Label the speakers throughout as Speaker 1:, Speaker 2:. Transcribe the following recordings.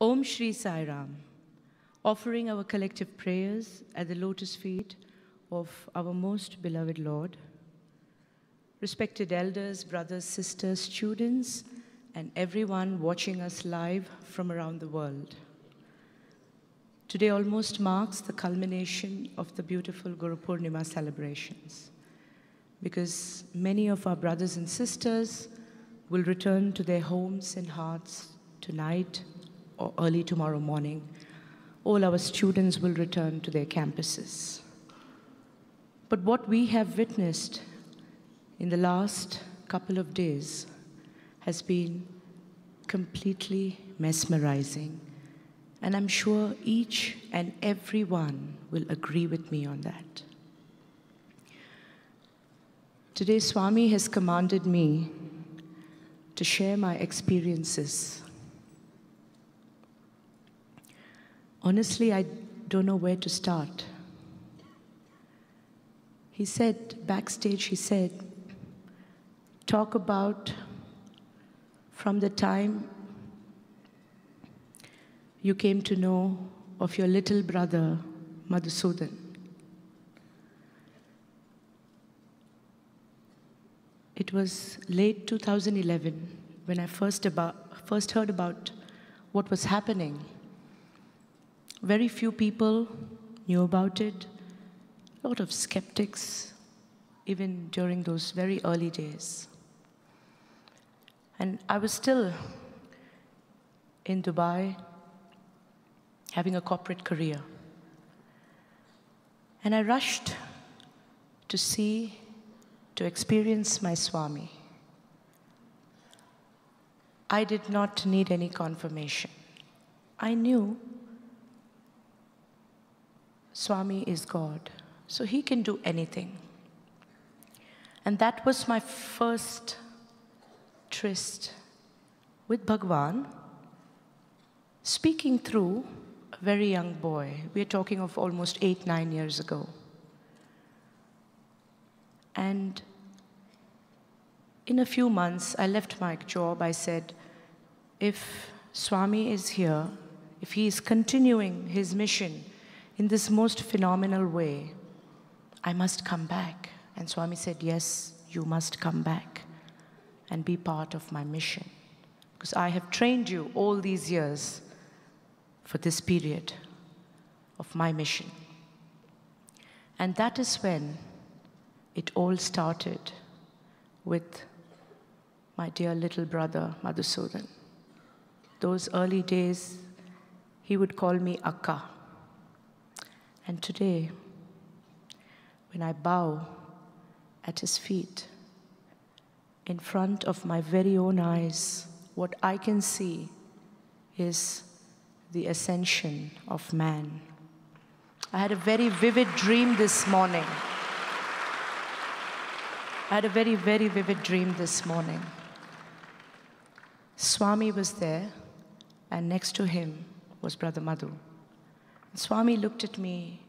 Speaker 1: Om Shri Sai Ram, offering our collective prayers at the lotus feet of our most beloved Lord. Respected elders, brothers, sisters, students, and everyone watching us live from around the world. Today almost marks the culmination of the beautiful Guru Purnima celebrations, because many of our brothers and sisters will return to their homes and hearts tonight or early tomorrow morning. All our students will return to their campuses. But what we have witnessed in the last couple of days has been completely mesmerizing. And I'm sure each and every one will agree with me on that. Today, Swami has commanded me to share my experiences. Honestly, I don't know where to start. He said, backstage, he said, talk about from the time you came to know of your little brother, Madhusudan. It was late 2011 when I first heard about what was happening. Very few people knew about it. A lot of skeptics, even during those very early days. And I was still in Dubai, having a corporate career. And I rushed to experience my Swami. I did not need any confirmation. I knew Swami is God, so he can do anything. And that was my first tryst with Bhagwan, speaking through a very young boy. We are talking of almost 8-9 years ago. And in a few months, I left my job. I said, if Swami is here, if he is continuing his mission in this most phenomenal way, I must come back. And Swami said, yes, you must come back and be part of my mission, because I have trained you all these years for this period of my mission. And that is when it all started with my dear little brother, Madhusudan. Those early days, he would call me Akka. And today, when I bow at his feet, in front of my very own eyes, what I can see is the ascension of man. I had a very vivid dream this morning. I had a very, very vivid dream this morning. Swami was there, and next to him was Brother Madhu. Swami looked at me,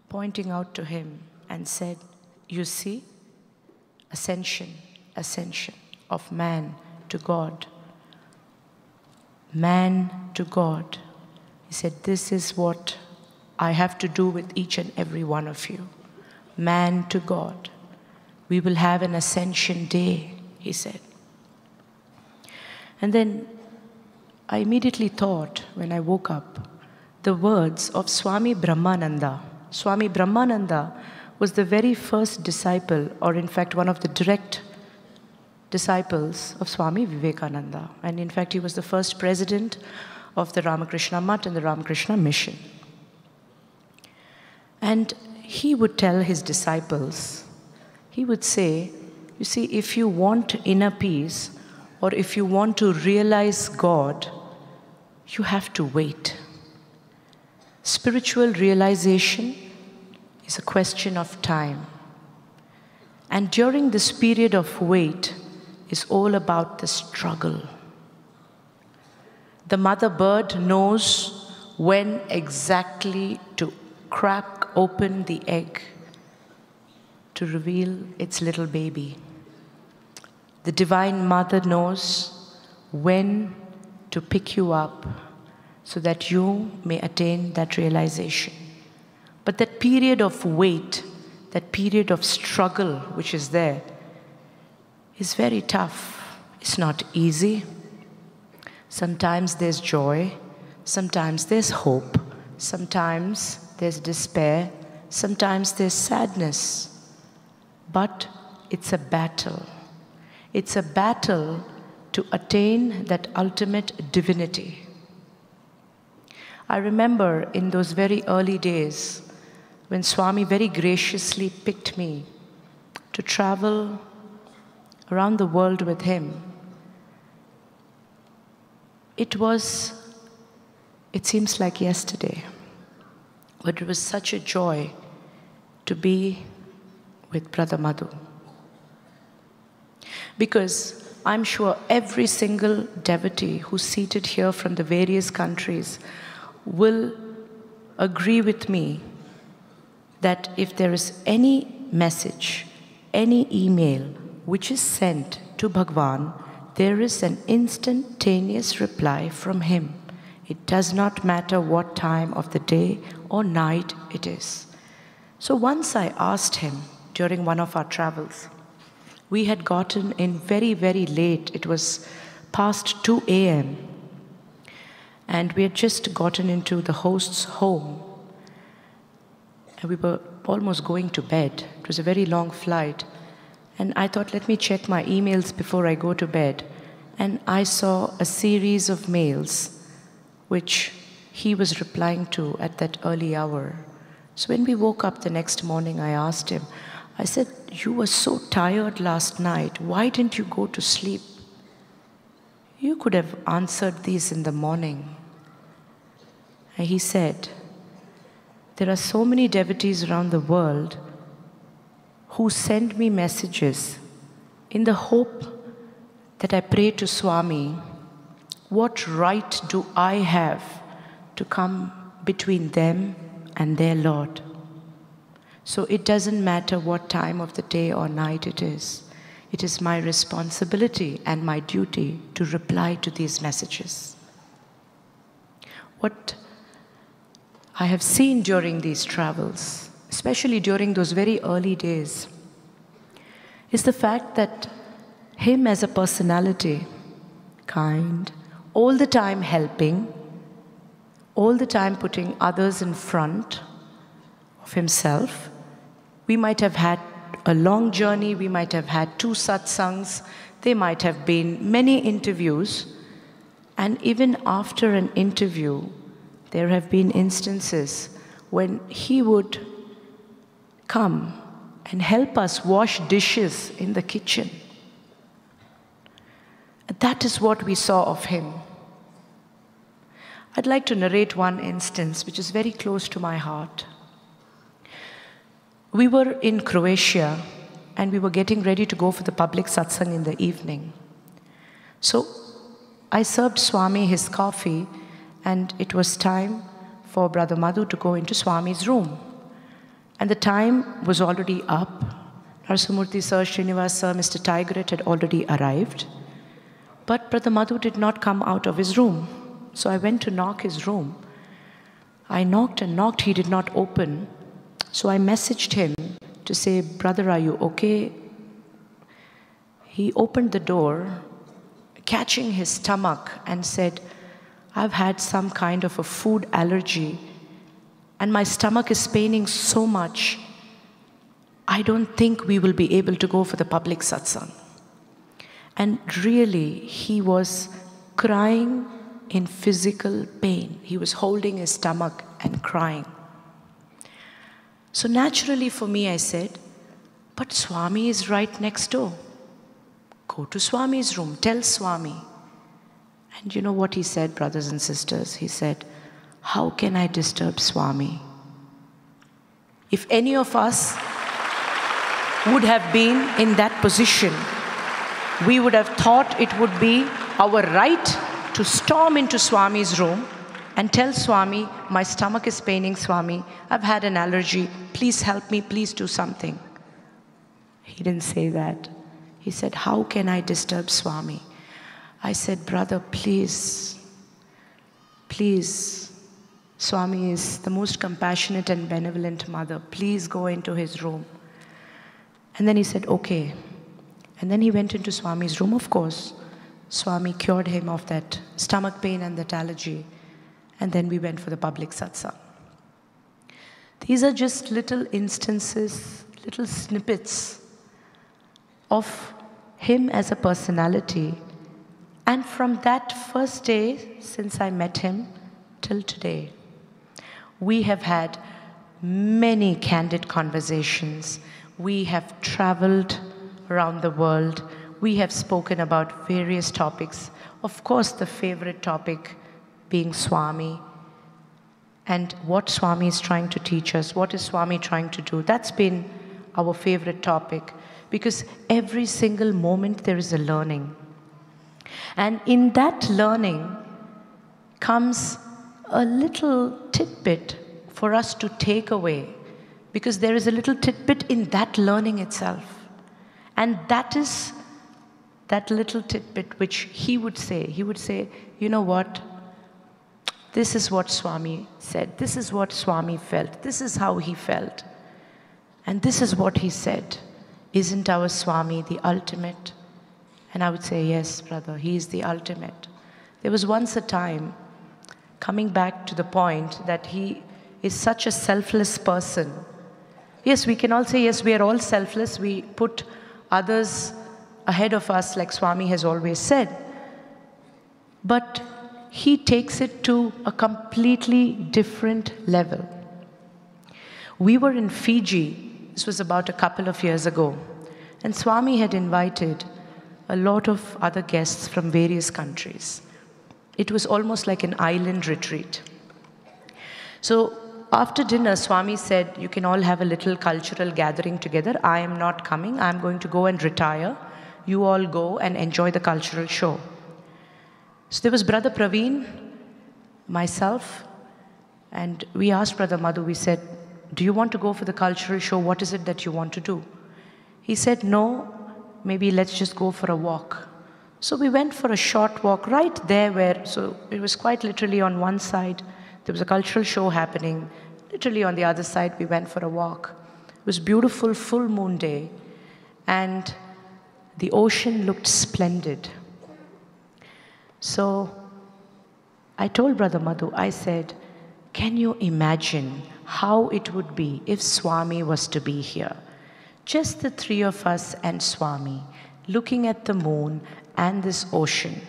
Speaker 1: pointing out to him, and said, you see, ascension of man to God. Man to God. He said, this is what I have to do with each and every one of you. Man to God. We will have an ascension day, he said. And then I immediately thought, when I woke up, the words of Swami Brahmananda. Swami Brahmananda was the very first disciple, or in fact one of the direct disciples of Swami Vivekananda. And in fact he was the first president of the Ramakrishna Math and the Ramakrishna Mission. And he would tell his disciples, he would say, you see, if you want inner peace, or if you want to realize God, you have to wait. Spiritual realization is a question of time. And during this period of wait is all about the struggle. The mother bird knows when exactly to crack open the egg to reveal its little baby. The Divine Mother knows when to pick you up so that you may attain that realization. But that period of wait, that period of struggle which is there, is very tough. It's not easy. Sometimes there's joy, sometimes there's hope, sometimes there's despair, sometimes there's sadness. But it's a battle. It's a battle to attain that ultimate divinity. I remember in those very early days when Swami very graciously picked me to travel around the world with him. It seems like yesterday, but it was such a joy to be with Brother Madhu. Because I'm sure every single devotee who's seated here from the various countries will agree with me that if there is any message, any email which is sent to Bhagwan, there is an instantaneous reply from him. It does not matter what time of the day or night it is. So once I asked him during one of our travels, we had gotten in very, very late. It was past 2 a.m. And we had just gotten into the host's home. And we were almost going to bed. It was a very long flight. And I thought, let me check my emails before I go to bed. And I saw a series of mails which he was replying to at that early hour. So when we woke up the next morning, I asked him, I said, you were so tired last night. Why didn't you go to sleep? You could have answered these in the morning. And he said, there are so many devotees around the world who send me messages in the hope that I pray to Swami, what right do I have to come between them and their Lord? So it doesn't matter what time of the day or night it is. It is my responsibility and my duty to reply to these messages. What I have seen during these travels, especially during those very early days, is the fact that him as a personality, kind, all the time helping, all the time putting others in front of himself. We might have had a long journey, we might have had 2 satsangs, there might have been many interviews, and even after an interview, there have been instances when he would come and help us wash dishes in the kitchen. That is what we saw of him. I'd like to narrate one instance which is very close to my heart. We were in Croatia and we were getting ready to go for the public satsang in the evening. So I served Swami his coffee and it was time for Brother Madhu to go into Swami's room. And the time was already up. Narasimurthy sir, Srinivas sir, Mr. Tigeret had already arrived. But Brother Madhu did not come out of his room. So I went to knock his room. I knocked and knocked, he did not open. So I messaged him to say, brother, are you okay? He opened the door, catching his stomach and said, I've had some kind of a food allergy and my stomach is paining so much. I don't think we will be able to go for the public satsang. And really, he was crying in physical pain. He was holding his stomach and crying. So naturally for me, I said, but Swami is right next door. Go to Swami's room, tell Swami. And you know what he said, brothers and sisters? He said, how can I disturb Swami? If any of us would have been in that position, we would have thought it would be our right to storm into Swami's room and tell Swami, my stomach is paining, Swami, I've had an allergy, please help me, please do something. He didn't say that. He said, how can I disturb Swami? I said, brother, please, please, Swami is the most compassionate and benevolent mother. Please go into his room. And then he said, okay. And then he went into Swami's room, of course. Swami cured him of that stomach pain and that allergy. And then we went for the public satsang. These are just little instances, little snippets of him as a personality. And from that first day, since I met him, till today, we have had many candid conversations. We have traveled around the world. We have spoken about various topics. Of course, the favorite topic being Swami and what Swami is trying to teach us. What is Swami trying to do? That's been our favorite topic, because every single moment there is a learning. And in that learning comes a little tidbit for us to take away, because there is a little tidbit in that learning itself. And that is that little tidbit which he would say. He would say, you know what? This is what Swami said. This is what Swami felt. This is how he felt. And this is what he said. Isn't our Swami the ultimate? And I would say, yes, brother, he is the ultimate. There was once a time, coming back to the point that he is such a selfless person. Yes, we can all say, yes, we are all selfless. We put others ahead of us, like Swami has always said. But he takes it to a completely different level. We were in Fiji. This was about a couple of years ago. And Swami had invited a lot of other guests from various countries. It was almost like an island retreat. So after dinner, Swami said, you can all have a little cultural gathering together. I am not coming. I'm going to go and retire. You all go and enjoy the cultural show. So there was Brother Praveen, myself, and we asked Brother Madhu, we said, do you want to go for the cultural show? What is it that you want to do? He said, no, maybe let's just go for a walk. So we went for a short walk right there where, so it was quite literally on one side, there was a cultural show happening. Literally on the other side, we went for a walk. It was beautiful, full moon day, and the ocean looked splendid. So I told Brother Madhu, I said, can you imagine how it would be if Swami was to be here? Just the three of us and Swami, looking at the moon and this ocean.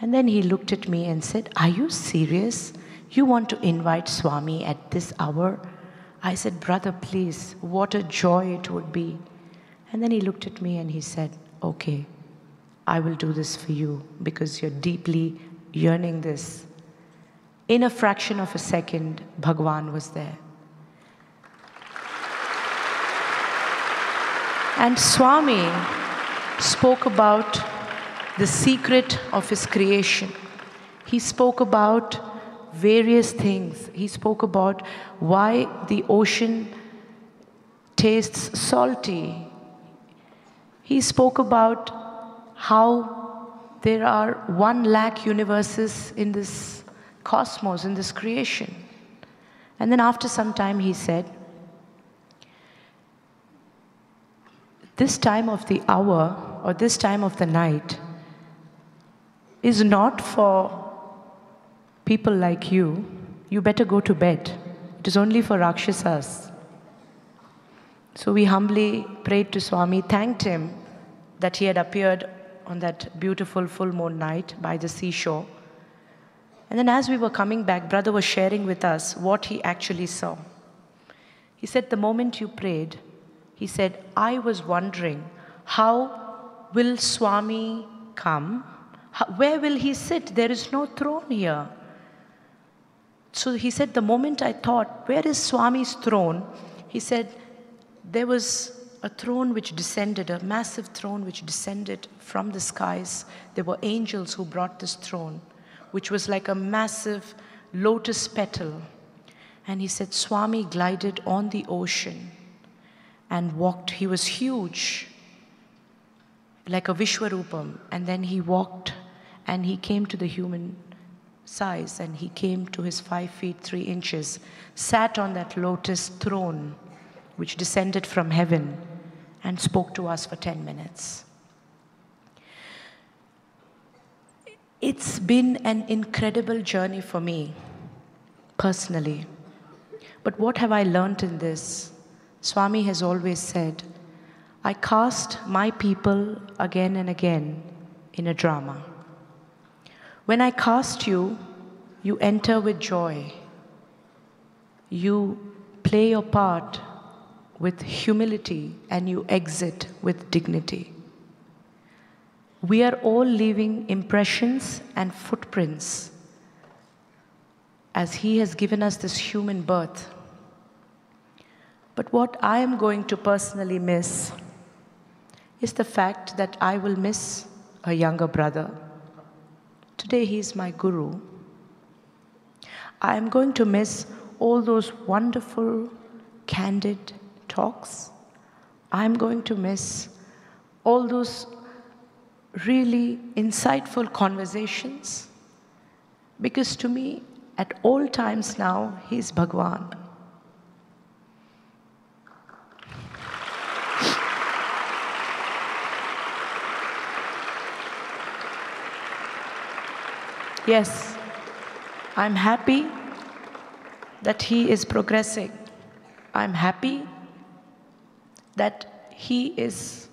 Speaker 1: And then he looked at me and said, are you serious? You want to invite Swami at this hour? I said, brother, please, what a joy it would be. And then he looked at me and he said, okay, I will do this for you because you're deeply yearning this. In a fraction of a second, Bhagwan was there. And Swami spoke about the secret of his creation. He spoke about various things. He spoke about why the ocean tastes salty. He spoke about how there are 1 lakh universes in this cosmos, in this creation. And then after some time he said, this time of the hour or this time of the night is not for people like you. You better go to bed. It is only for Rakshasas. So we humbly prayed to Swami, thanked him that he had appeared on that beautiful full moon night by the seashore. And then as we were coming back, brother was sharing with us what he actually saw. He said, the moment you prayed, he said, I was wondering, how will Swami come? Where will he sit? There is no throne here. So he said, the moment I thought, where is Swami's throne? He said, there was a throne which descended, a massive throne which descended from the skies. There were angels who brought this throne, which was like a massive lotus petal. And he said, Swami glided on the ocean and walked. He was huge, like a Vishwarupam. And then he walked and he came to the human size, and he came to his 5 feet 3 inches, sat on that lotus throne which descended from heaven, and spoke to us for 10 minutes. It's been an incredible journey for me, personally. But what have I learned in this? Swami has always said, I cast my people again and again in a drama. When I cast you, you enter with joy. You play your part with humility and you exit with dignity. We are all leaving impressions and footprints as He has given us this human birth. But what I am going to personally miss is the fact that I will miss a younger brother. Today he is my guru. I am going to miss all those wonderful, candid talks. I am going to miss all those really insightful conversations, because to me, at all times now, he is Bhagwan. Yes, I'm happy that he is progressing. I'm happy that he is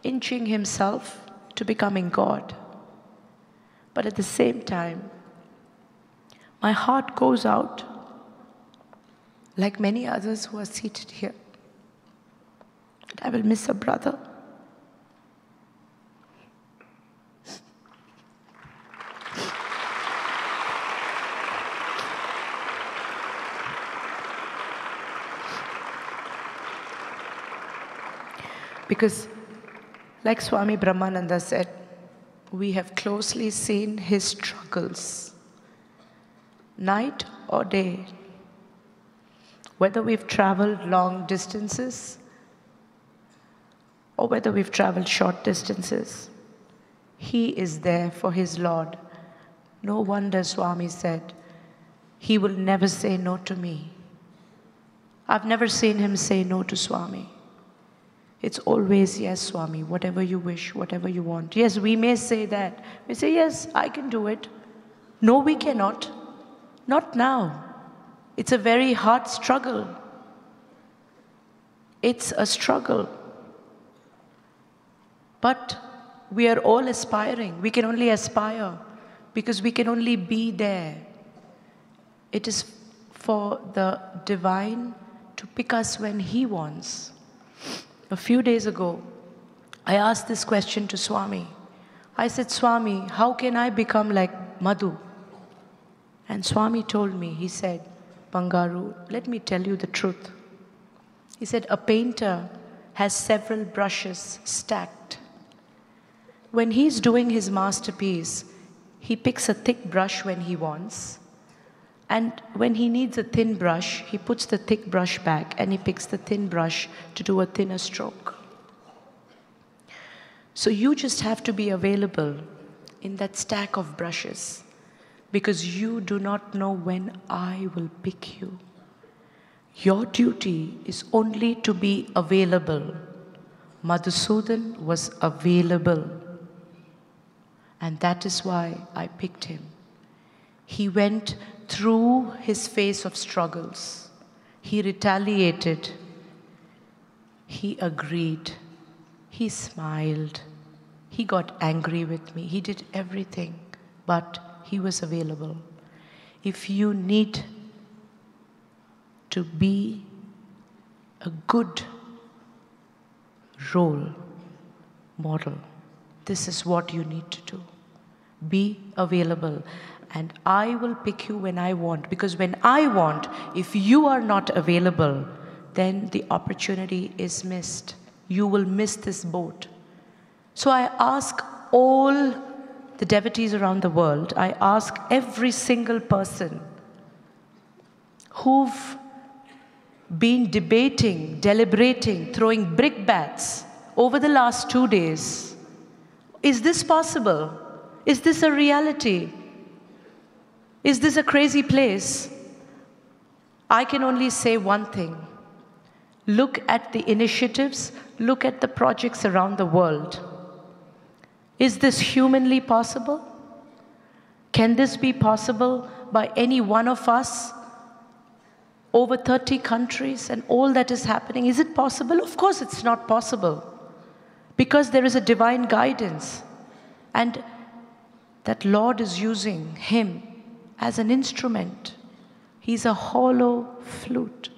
Speaker 1: inching himself to becoming God. But at the same time, my heart goes out, like many others who are seated here, that I will miss a brother. Because, like Swami Brahmananda said, we have closely seen his struggles, night or day. Whether we've traveled long distances or whether we've traveled short distances, he is there for his Lord. No wonder Swami said, he will never say no to me. I've never seen him say no to Swami. It's always, yes, Swami, whatever you wish, whatever you want. Yes, we may say that. We say, yes, I can do it. No, we cannot. Not now. It's a very hard struggle. It's a struggle. But we are all aspiring. We can only aspire because we can only be there. It is for the divine to pick us when He wants. A few days ago, I asked this question to Swami. I said, Swami, how can I become like Madhu? And Swami told me, he said, Bangaru, let me tell you the truth. He said, a painter has several brushes stacked. When he's doing his masterpiece, he picks a thick brush when he wants. And when he needs a thin brush, he puts the thick brush back and he picks the thin brush to do a thinner stroke. So you just have to be available in that stack of brushes, because you do not know when I will pick you. Your duty is only to be available. Madhusudan was available. And that is why I picked him. He went through his phase of struggles. He retaliated. He agreed. He smiled. He got angry with me. He did everything, but he was available. If you need to be a good role model, this is what you need to do. Be available. And I will pick you when I want. Because when I want, if you are not available, then the opportunity is missed. You will miss this boat. So I ask all the devotees around the world, I ask every single person who've been debating, deliberating, throwing brickbats over the last 2 days, is this possible? Is this a reality? Is this a crazy place? I can only say one thing. Look at the initiatives, look at the projects around the world. Is this humanly possible? Can this be possible by any one of us? Over 30 countries and all that is happening. Is it possible? Of course it's not possible. Because there is a divine guidance. And that Lord is using him as an instrument. He's a hollow flute.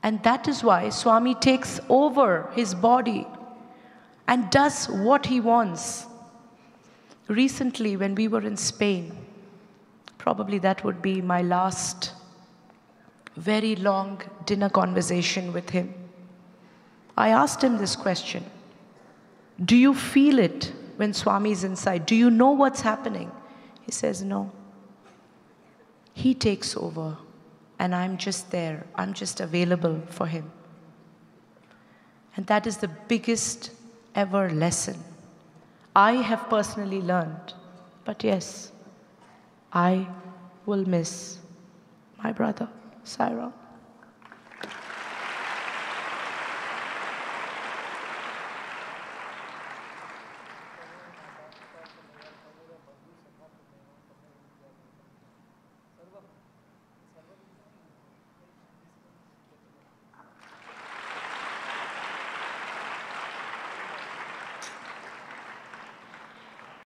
Speaker 1: And that is why Swami takes over his body and does what he wants. Recently, when we were in Spain, probably that would be my last very long dinner conversation with him. I asked him this question. Do you feel it when Swami is inside? Do you know what's happening? He says, no. He takes over. And I'm just there. I'm just available for him. And that is the biggest ever lesson I have personally learned. But yes, I will miss my brother, Saira.